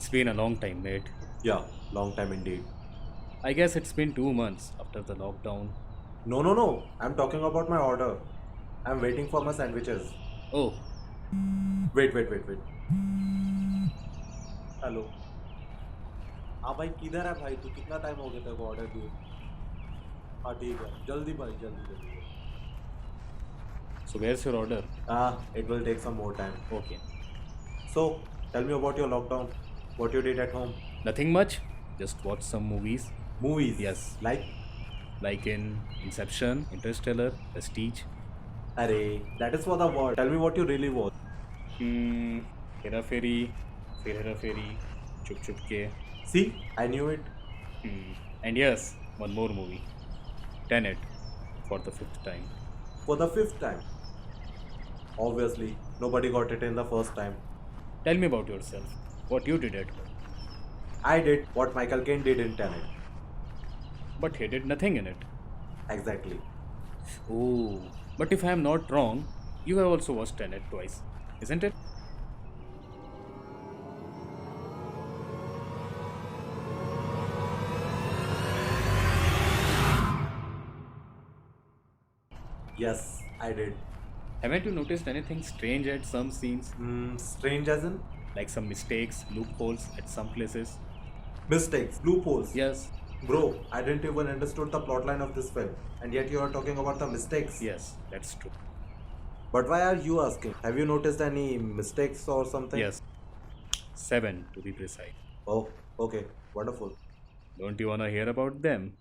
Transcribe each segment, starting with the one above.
It's been a long time, mate. Yeah, long time indeed. I guess it's been 2 months after the lockdown. No. I'm talking about my order. I'm waiting for my sandwiches. Oh, Wait. Hello. हाँ भाई, किधर है भाई? तू कितना time हो गया तेरे को ऑर्डर दिए? हाँ ठीक है, जल्दी भाई, जल्दी। so where's your order? It will take some more time. Okay. So, tell me about your lockdown. What you did at home? Nothing much. Just watch some movies. Movies. Yes. Like, Like in Inception, Interstellar, Prestige. array, that is for the world. Tell me what you really watch. Hera Fairy, फिर Hera Fairy, Chup Chup Ke. See, I knew it. And yes, one more movie. Tenet, for the fifth time. For the fifth time. Obviously, nobody got it in the first time. Tell me about yourself. What you did at home. I did what Michael Caine did in Tenet. But he did nothing in it. Exactly. Oh, but if I am not wrong, you have also watched Tenet twice, isn't it? Yes, I did. Haven't you noticed anything strange at some scenes? Strange as in? Like some mistakes, loopholes at some places? Mistakes, loopholes. Yes, Bro, I didn't even understood the plotline of this film, and yet you are talking about the mistakes. yes, that's true. But why are you asking? Have you noticed any mistakes or something? Yes, 7 to be precise. Oh, okay, wonderful. Don't you wanna hear about them?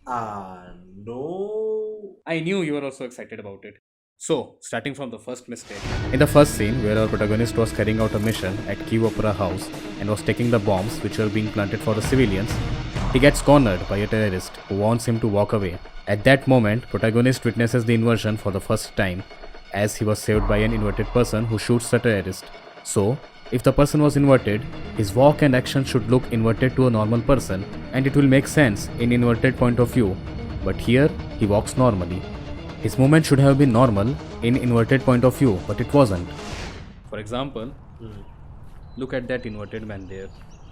No. I knew you were also excited about it. So, starting from the first mistake. In the first scene, where our protagonist was carrying out a mission at Key Opera House and was taking the bombs which were being planted for the civilians, he gets cornered by a terrorist who wants him to walk away. At that moment, protagonist witnesses the inversion for the first time, as he was saved by an inverted person who shoots the terrorist. So, if the person was inverted, his walk and action should look inverted to a normal person, and it will make sense in inverted point of view. But here, he walks normally. His movement should have been normal in inverted point of view, but it wasn't. For example, look at that inverted man there.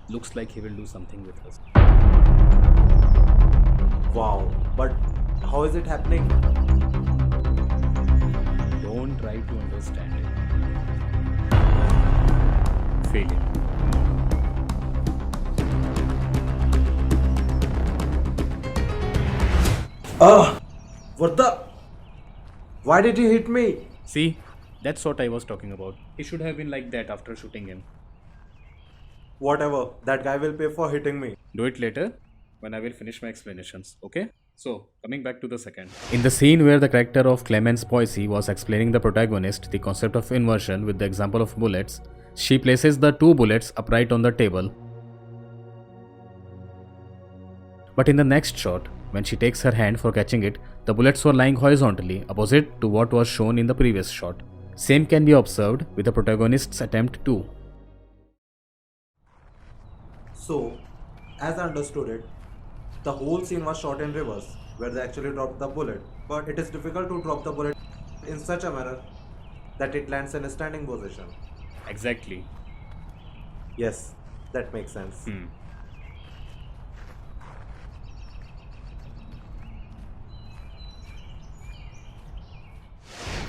Looks like he will do something with us. Wow, but how is it happening? Don't try to understand it. Failure. What the? Why did he hit me? See, that's what I was talking about. He should have been like that after shooting him. Whatever, that guy will pay for hitting me. Do it later when I will finish my explanations, okay? So, coming back to the second. In the scene where the character of Clemence Poissy was explaining the protagonist the concept of inversion with the example of bullets, she places the two bullets upright on the table. But in the next shot, when she takes her hand for catching it, the bullets were lying horizontally, opposite to what was shown in the previous shot. Same can be observed with the protagonist's attempt too. So, as I understood it, the whole scene was shot in reverse, where they actually dropped the bullet. But it is difficult to drop the bullet in such a manner that it lands in a standing position. Exactly. Yes, that makes sense.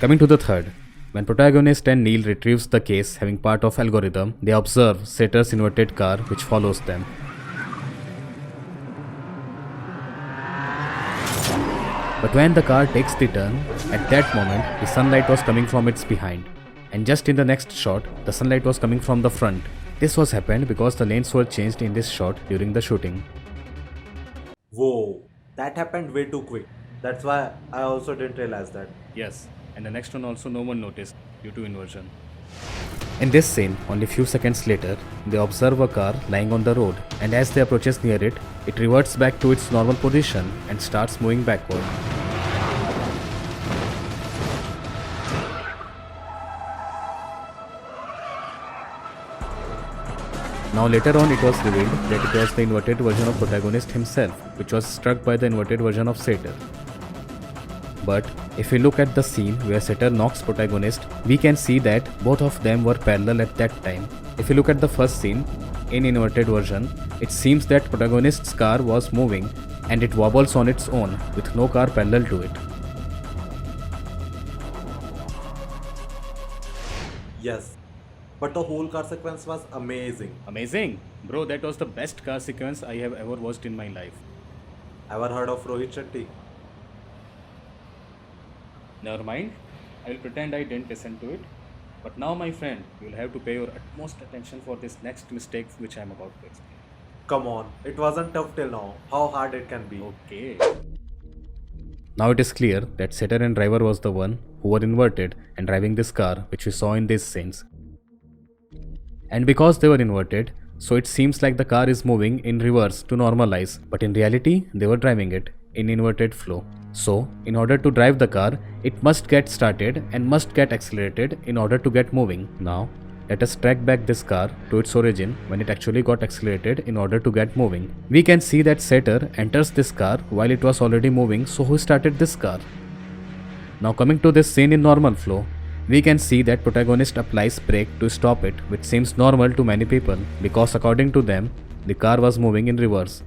Coming to the third. When protagonist and Neil retrieves the case having part of algorithm, they observe Sator's inverted car which follows them. But when the car takes the turn, at that moment the sunlight was coming from its behind. And just in the next shot, the sunlight was coming from the front. This was happened because the lanes were changed in this shot during the shooting. Whoa, that happened way too quick. That's why I also didn't realize that. Yes, and the next one also no one noticed due to inversion. In this scene, only few seconds later, they observe a car lying on the road, and as they approaches near it, it reverts back to its normal position and starts moving backward. Now later on it was revealed that it was the inverted version of protagonist himself, which was struck by the inverted version of Sator. But if we look at the scene where Sator knocks protagonist, we can see that both of them were parallel at that time. If you look at the first scene, in inverted version, it seems that protagonist's car was moving and it wobbles on its own with no car parallel to it. Yes, but the whole car sequence was amazing. Amazing! Bro, that was the best car sequence I have ever watched in my life. Ever heard of Rohit Shetty? Never mind, I will pretend I didn't listen to it. But now, my friend, you will have to pay your utmost attention for this next mistake which I am about to explain. Come on, it wasn't tough till now. How hard it can be? Okay. Now it is clear that setter and driver was the one who were inverted and driving this car which we saw in these scenes. And because they were inverted, so it seems like the car is moving in reverse to normalize, but in reality they were driving it in inverted flow. So, in order to drive the car, it must get started and must get accelerated in order to get moving. Now, let us track back this car to its origin when it actually got accelerated in order to get moving. We can see that setter enters this car while it was already moving, so who started this car? Now coming to this scene in normal flow, we can see that protagonist applies brake to stop it, which seems normal to many people because according to them, the car was moving in reverse.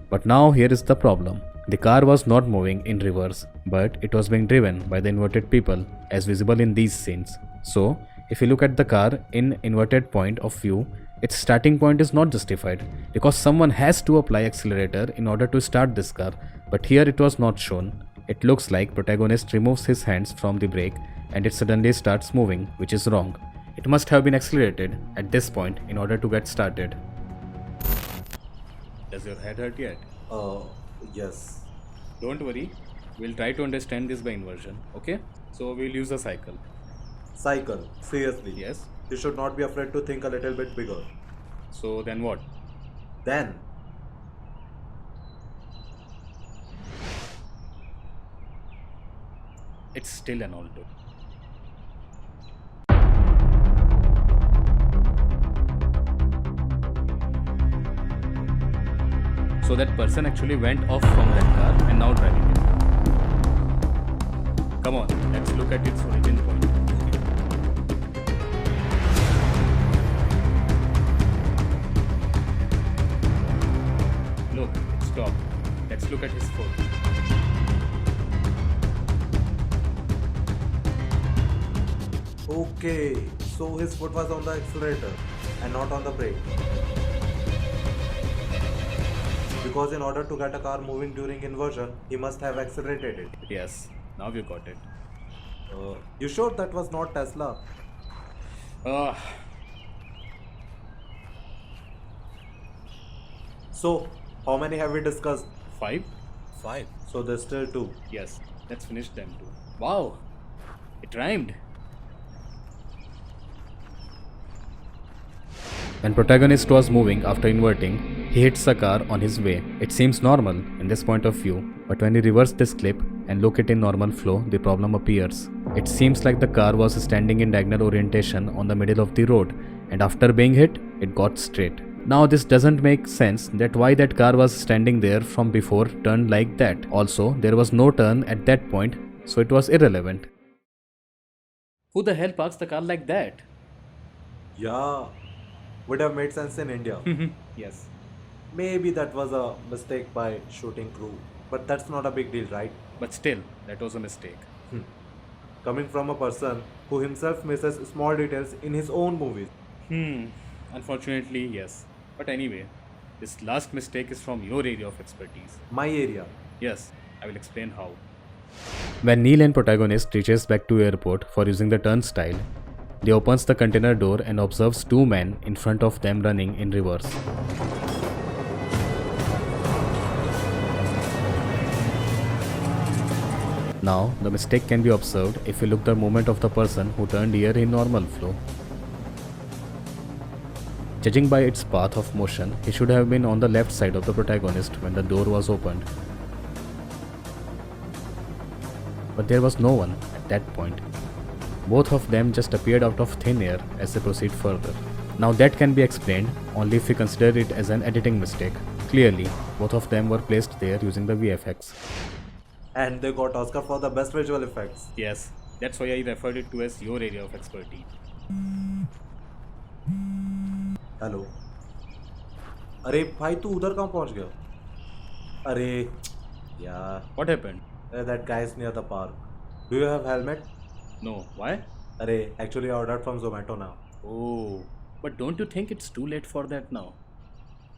But now here is the problem. The car was not moving in reverse, but it was being driven by the inverted people as visible in these scenes. So, if you look at the car in inverted point of view, its starting point is not justified because someone has to apply accelerator in order to start this car, but here it was not shown. It looks like protagonist removes his hands from the brake and it suddenly starts moving, which is wrong. It must have been accelerated at this point in order to get started. Does your head hurt yet? Yes. Don't worry, we'll try to understand this by inversion, okay? So we'll use a cycle. Cycle, seriously. Yes. You should not be afraid to think a little bit bigger. So then what? Then, It's still an alto. So that person actually went off from that car and now driving it. Come on, let's look at its origin point. Look, it stopped. Let's look at his foot. okay, so his foot was on the accelerator and not on the brake. Because in order to get a car moving during inversion, he must have accelerated it. Yes, now you got it. You sure that was not Tesla? Uh, So, how many have we discussed? 5? 5. So there's still 2. Yes, let's finish them too. Wow, it rhymed. When protagonist was moving after inverting, he hits a car on his way. It seems normal in this point of view, but when we reverse this clip and look it in normal flow, the problem appears. It seems like the car was standing in diagonal orientation on the middle of the road, and after being hit, it got straight. Now this doesn't make sense that why that car was standing there from before turned like that. Also, there was no turn at that point, so it was irrelevant. Who the hell parks the car like that? Yeah, would have made sense in India. Yes. Maybe that was a mistake by shooting crew. But that's not a big deal, right? But still, that was a mistake. Coming from a person who himself misses small details in his own movies. Unfortunately, yes. But anyway, this last mistake is from your area of expertise. My area. Yes, I will explain how. When Neil and protagonist reaches back to airport for using the turnstile, they opens the container door and observes 2 men in front of them running in reverse. Now, the mistake can be observed if you look the movement of the person who turned here in normal flow. Judging by its path of motion, he should have been on the left side of the protagonist when the door was opened. But there was no one at that point. Both of them just appeared out of thin air as they proceed further. Now that can be explained only if we consider it as an editing mistake. Clearly, both of them were placed there using the VFX. And they got Oscar for the best visual effects. Yes, that's why I referred it to as your area of expertise. Hello. अरे भाई तू उधर कहाँ पहुंच गया? अरे यार, What happened? that guy is near the park. Do you have helmet? No, why? अरे actually I ordered from Zomato now. Oh, but don't you think it's too late for that now?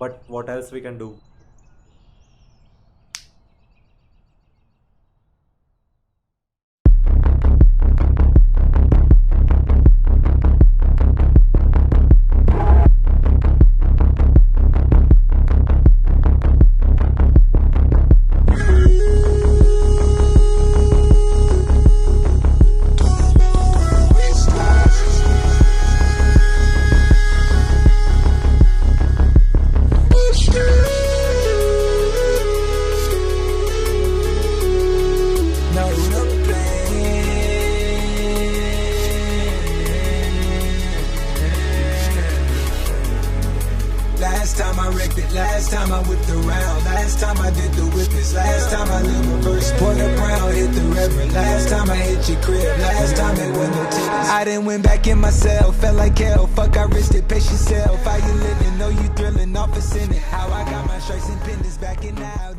But what else we can do? Know the plan. Last time I wrecked it, last time I whipped around, last time I did the whippets, last time I lived reverse. Porter Brown hit the reverend, last time I hit your crib, last time it was no tickets. I done went back in myself, felt like hell, fuck I risked it, pace yourself. How you living, know you thrilling, off a Senate. How I got my stripes and pendants backing out.